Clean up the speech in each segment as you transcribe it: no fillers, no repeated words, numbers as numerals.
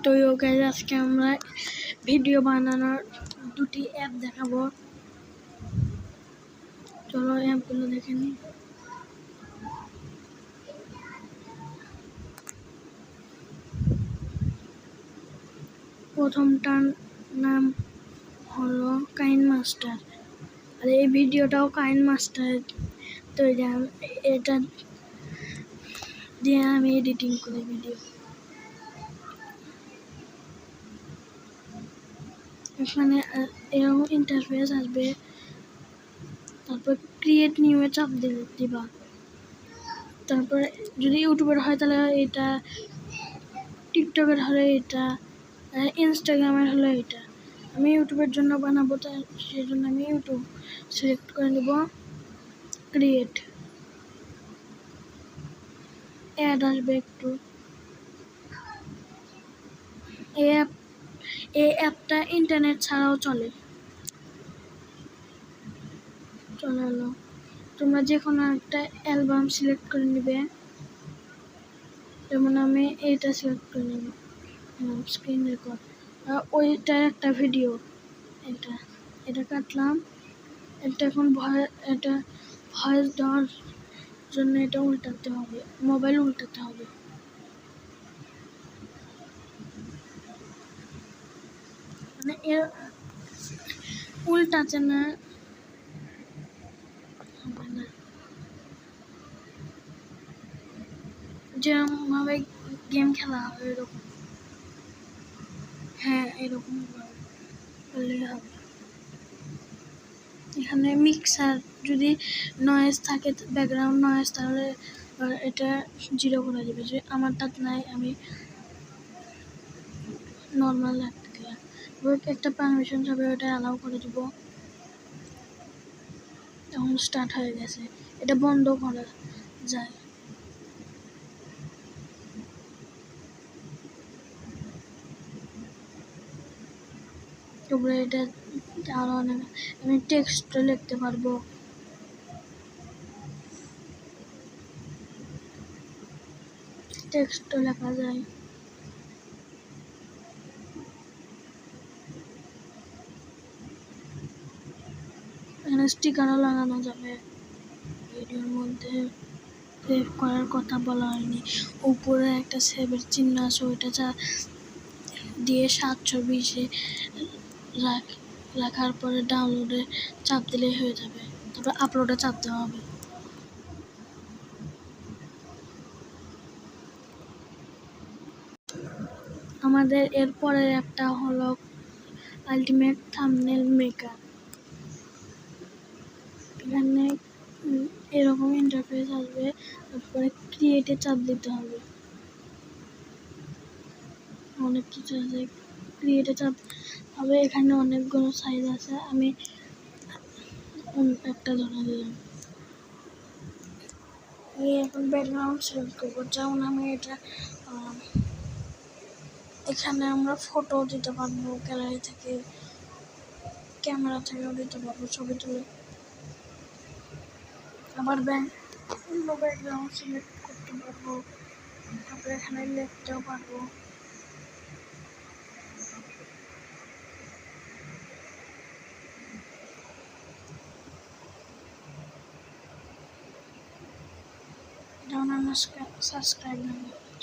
তো গাইস আজকে আমরা ভিডিও বানানোর দুটি অ্যাপ দেখাবো। চলো অ্যাপগুলো দেখে নিই। প্রথমটার নাম হলো কাইনমাস্টার, আর এই ভিডিওটাও কাইনমাস্টার তৈরি। এটা দিয়ে আমি এডিটিং করি ভিডিও। এখানে এরকম ইন্টারফেস আসবে, তারপর ক্রিয়েট নিউয়ে চাপ দিবা। তারপরে যদি ইউটিউবের হয় তাহলে এটা, টিকটকের হলে এটা, ইনস্টাগ্রামের হলে এটা। আমি ইউটিউবের জন্য বানাবো, তাই সেই জন্য আমি ইউটিউব সিলেক্ট করে নেব। ক্রিয়েট অ্যাড আসবে একটু। এই অ্যাপটা ইন্টারনেট ছাড়াও চলে এলো। তোমরা যে কোনো একটা অ্যালবাম সিলেক্ট করে নিবে, যেমন আমি এইটা সিলেক্ট করে নেব, স্ক্রিন রেকর্ড। ওইটার একটা ভিডিও, এটা কাটলাম। এটা এখন ভয়েস দেওয়ার জন্য এটা উল্টাতে হবে, মোবাইল উল্টাতে হবে। মানে এর উল্টাতে না, যেরকম ভাবে গেম খেলা হবে এরকম, হ্যাঁ এরকম করলেই হবে। এখানে মিক্সার, যদি নয়েজ থাকে, ব্যাকগ্রাউন্ড নয়েজ, তাহলে এটা 0 করে দেবে। যে আমার তাতে নাই, আমি নর্মাল রাখতে দিলাম। একটা পারমিশন যাবে, ওটা অ্যালাউ করে দিব। এখন স্টার্ট হয়ে গেছে, এটা বন্ধ করা যায়। তারপরে এটা আরো অনেক, আমি টেক্সটও লিখতে পারবো। টেক্সটও লেখা যায়। এখানে স্টিকারও লাগানো যাবে। ভিডিওর মধ্যে সেভ করার কথা বলা হয়নি, উপরে একটা সেভের চিহ্ন আছে, ওইটা দিয়ে 720-এ রাখার পরে ডাউনলোডে চাপ দিলেই হয়ে যাবে। তারপর আপলোডে চাপ দেওয়া হবে। আমাদের এরপরের একটা হলো আলটিমেট থাম্বনেল মেকার। এখানে এরকম ইন্টারফেস আসবে, তারপরে ক্রিয়েটে চাপ দিতে হবে। অনেক কিছু আছে, ক্রিয়েটে চাপ হবে। এখানে অনেকগুলো সাইজ আছে, আমি একটা ধরে দিলাম। এখন ব্যাকগ্রাউন্ড সিলেক্ট করবো, যেমন আমি এটা, এখানে আমরা ফটো দিতে পারবো, গ্যালারি থেকে, ক্যামেরা থেকেও দিতে পারবো ছবি তুলে। আবার ব্যাকগ্রাউন্ড সিলেক্ট করতে পারবো, তারপরে এখানে লিখতেও পারবো। যেমন আমরা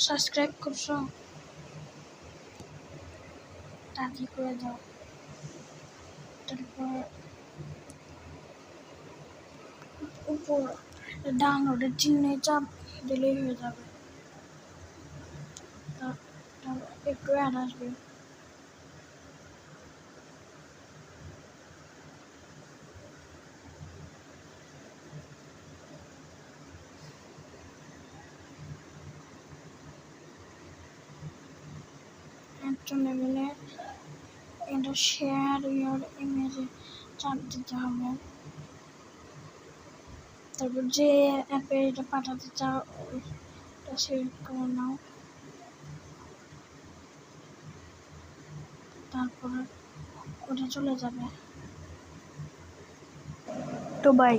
সাবস্ক্রাইব করছো, তাড়াতাড়ি করে দাও। তারপর উপর ডাউনলোডের চিহ্নে চাপ দিলেই হয়ে যাবে। একটু অ্যাড আসবে। মিলে এটা শেয়ার ইউর ইমেজে চাপ দিতে হবে। তারপর যে অ্যাপে এটা পাঠাতে চাও ওটা সিলেক্ট করে নাও। তারপর ওটা চলে যাবে। তো বাই।